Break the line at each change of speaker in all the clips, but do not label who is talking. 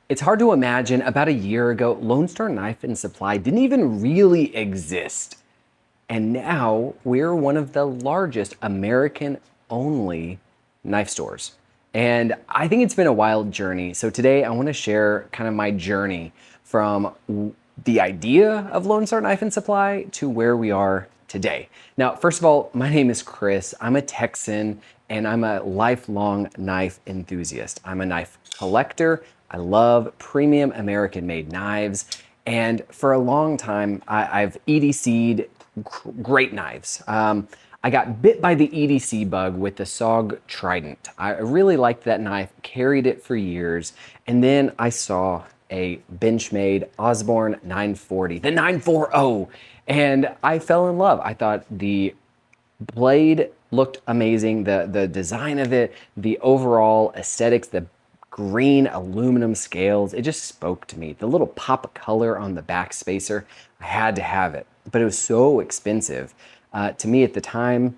It's hard to imagine about a year ago, Lone Star Knife and Supply didn't even really exist. And now we're one of the largest American only knife stores. And I think it's been a wild journey. So today I want to share kind of my journey from the idea of Lone Star Knife and Supply to where we are today. Now, first of all, my name is Chris. I'm a Texan and I'm a lifelong knife enthusiast. I'm a knife collector. I love premium American made knives. And for a long time, I've EDC'd great knives. I got bit by the EDC bug with the SOG Trident. I really liked that knife, carried it for years, and then I saw a Benchmade Osborne 940, the 940, and I fell in love. I thought the blade looked amazing, the design of it, the overall aesthetics, the green aluminum scales, it just spoke to me. The little pop of color on the back spacer, I had to have it, but it was so expensive. To me at the time,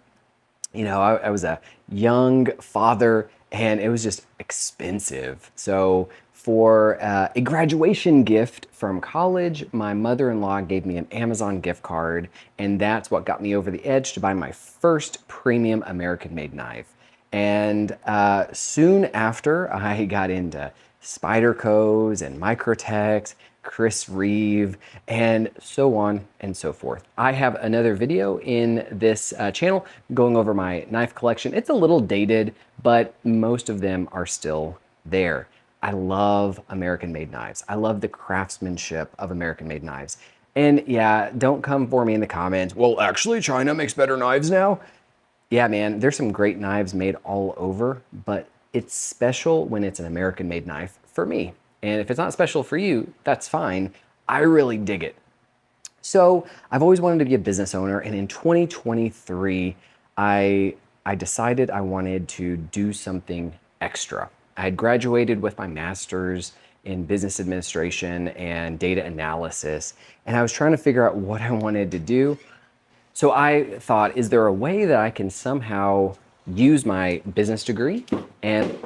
I was a young father and it was just expensive. So for a graduation gift from college, my mother-in-law gave me an Amazon gift card, and that's what got me over the edge to buy my first premium American-made knife. And soon after, I got into Spyderco's and Microtex, Chris Reeve, and so on and so forth. I have another video in this channel going over my knife collection. It's a little dated, but most of them are still there. I love American-made knives. I love the craftsmanship of American-made knives. And yeah, don't come for me in the comments, well, actually, China makes better knives now. Yeah, man, there's some great knives made all over, but it's special when it's an American-made knife for me. And if it's not special for you, that's fine. I really dig it. So I've always wanted to be a business owner, and in 2023, I decided I wanted to do something extra. I had graduated with my master's in business administration and data analysis, and I was trying to figure out what I wanted to do. So I thought, is there a way that I can somehow use my business degree and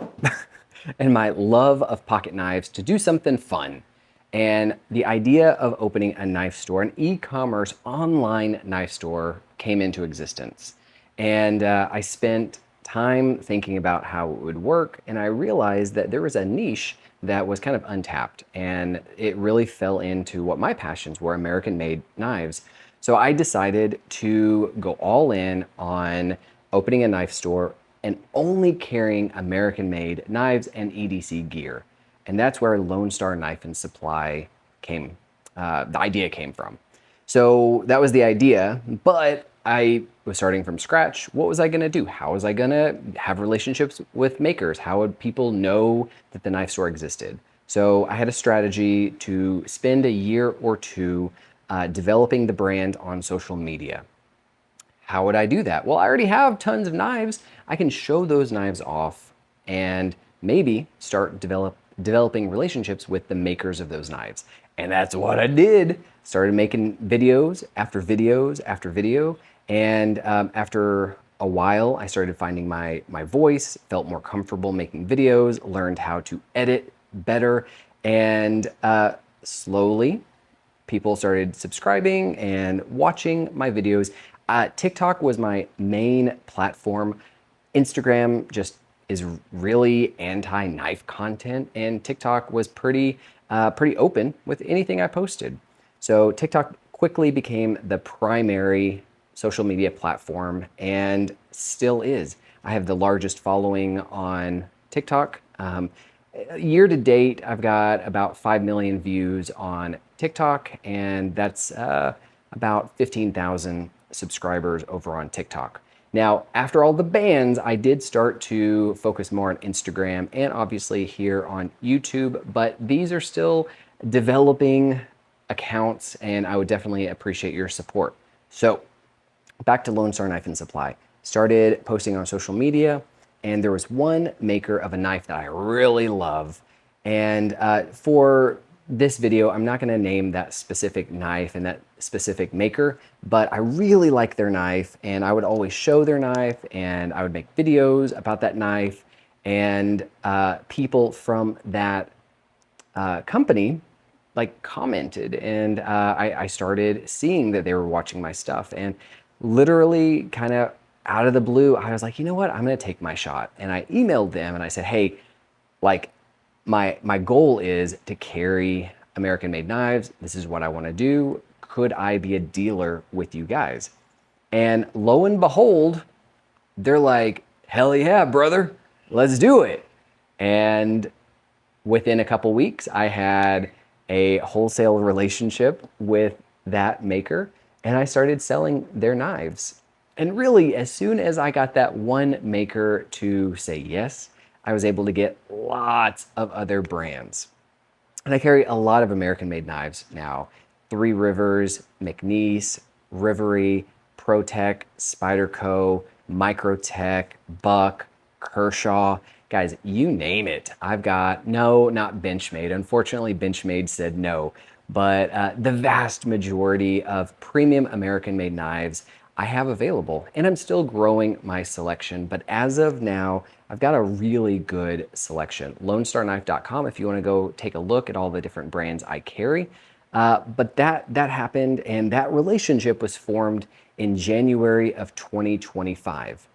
and my love of pocket knives to do something fun? And the idea of opening a knife store, an e-commerce online knife store, came into existence. And I spent time thinking about how it would work, and I realized that there was a niche that was kind of untapped, and it really fell into what my passions were, American-made knives. So I decided to go all in on opening a knife store and only carrying American-made knives and EDC gear. And that's where Lone Star Knife and Supply came, the idea came from. So that was the idea, but I was starting from scratch. What was I gonna do? How was I gonna have relationships with makers? How would people know that the knife store existed? So I had a strategy to spend a year or two developing the brand on social media. How would I do that? Well, I already have tons of knives. I can show those knives off and maybe start developing relationships with the makers of those knives. And that's what I did. Started making videos after videos after video. And after a while, I started finding my voice, felt more comfortable making videos, learned how to edit better, and slowly people started subscribing and watching my videos. TikTok was my main platform. Instagram just is really anti-knife content, and TikTok was pretty open with anything I posted. So TikTok quickly became the primary social media platform and still is. I have the largest following on TikTok. Year to date, I've got about 5 million views on TikTok, and that's about 15,000 subscribers over on TikTok. Now, after all the bans, I did start to focus more on Instagram and obviously here on YouTube, but these are still developing accounts, and I would definitely appreciate your support. So back to Lone Star Knife and Supply. Started posting on social media, and there was one maker of a knife that I really love. And for this video, I'm not gonna name that specific knife and that specific maker, but I really like their knife, and I would always show their knife, and I would make videos about that knife, and people from that company like commented, and I started seeing that they were watching my stuff, and literally kind of out of the blue, I was like, you know what, I'm gonna take my shot. And I emailed them and I said, hey, like my goal is to carry American made knives. This is what I want to do. Could I be a dealer with you guys? And lo and behold, they're like, hell yeah, brother, let's do it. And within a couple weeks, I had a wholesale relationship with that maker, and I started selling their knives. And really, as soon as I got that one maker to say yes, I was able to get lots of other brands. And I carry a lot of American made knives now. Three Rivers, McNeese, Rivery, ProTech, Spyderco, Microtech, Buck, Kershaw. Guys, you name it. I've got, no, not Benchmade. Unfortunately, Benchmade said no. But the vast majority of premium American made knives I have available, and I'm still growing my selection. But as of now, I've got a really good selection. LoneStarKnife.com if you want to go take a look at all the different brands I carry. But that happened, and that relationship was formed in January of 2025.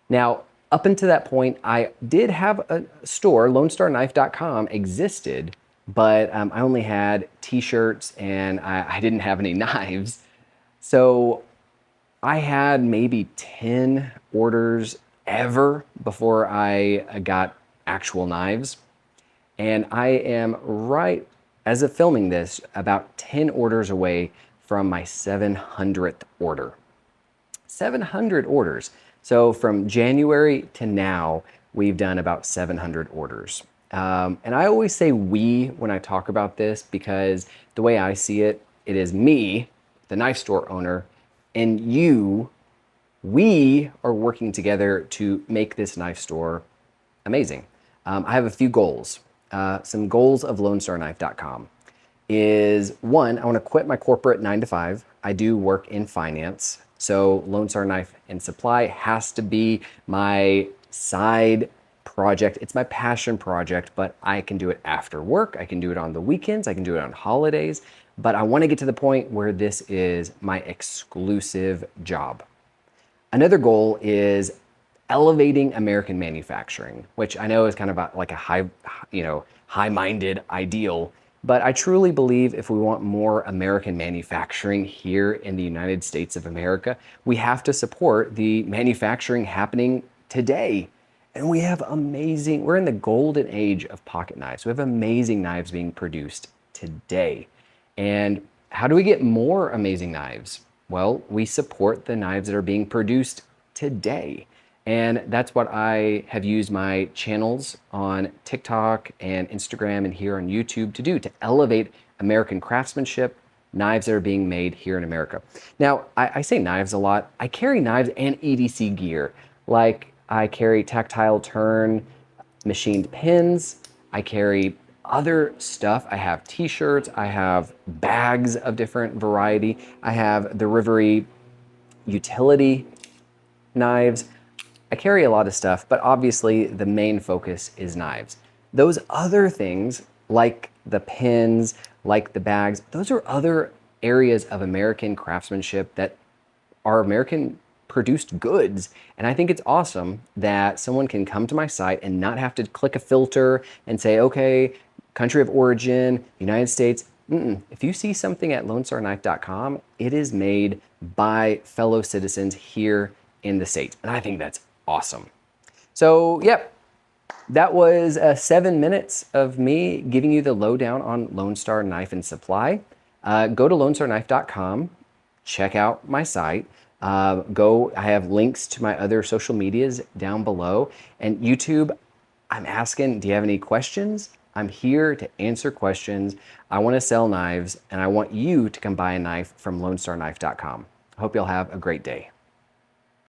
Now, up until that point, I did have a store. LoneStarKnife.com existed, but I only had t-shirts and I didn't have any knives. So I had maybe 10 orders ever before I got actual knives. And I am right, as of filming this, about 10 orders away from my 700th order. 700 orders. So from January to now, we've done about 700 orders. And I always say we when I talk about this, because the way I see it, it is me, the knife store owner, and you. We are working together to make this knife store amazing. I have a few goals. Some goals of LoneStarKnife.com is, one, I want to quit my corporate 9 to 5. I do work in finance. So Lone Star Knife and Supply has to be my side project. It's my passion project, but I can do it after work. I can do it on the weekends. I can do it on holidays. But I want to get to the point where this is my exclusive job. Another goal is elevating American manufacturing, which I know is kind of like a high-minded ideal. But I truly believe if we want more American manufacturing here in the United States of America, we have to support the manufacturing happening today. And we have we're in the golden age of pocket knives. We have amazing knives being produced today. And how do we get more amazing knives? Well, we support the knives that are being produced today. And that's what I have used my channels on TikTok and Instagram and here on YouTube to do, to elevate American craftsmanship, knives that are being made here in America. Now, I say knives a lot. I carry knives and EDC gear. Like I carry tactile turn machined pins. I carry other stuff. I have t-shirts. I have bags of different variety. I have the Rivery utility knives. I carry a lot of stuff, but obviously the main focus is knives. Those other things, like the pins, like the bags, those are other areas of American craftsmanship that are American produced goods. And I think it's awesome that someone can come to my site and not have to click a filter and say, okay, country of origin, United States. If you see something at LoneStarKnife.com, it is made by fellow citizens here in the States. And I think that's awesome. So, yep, that was 7 minutes of me giving you the lowdown on Lone Star Knife and Supply. Go to LoneStarKnife.com, check out my site. I have links to my other social medias down below. And YouTube, I'm asking, do you have any questions? I'm here to answer questions. I want to sell knives, and I want you to come buy a knife from LoneStarKnife.com. I hope you'll have a great day.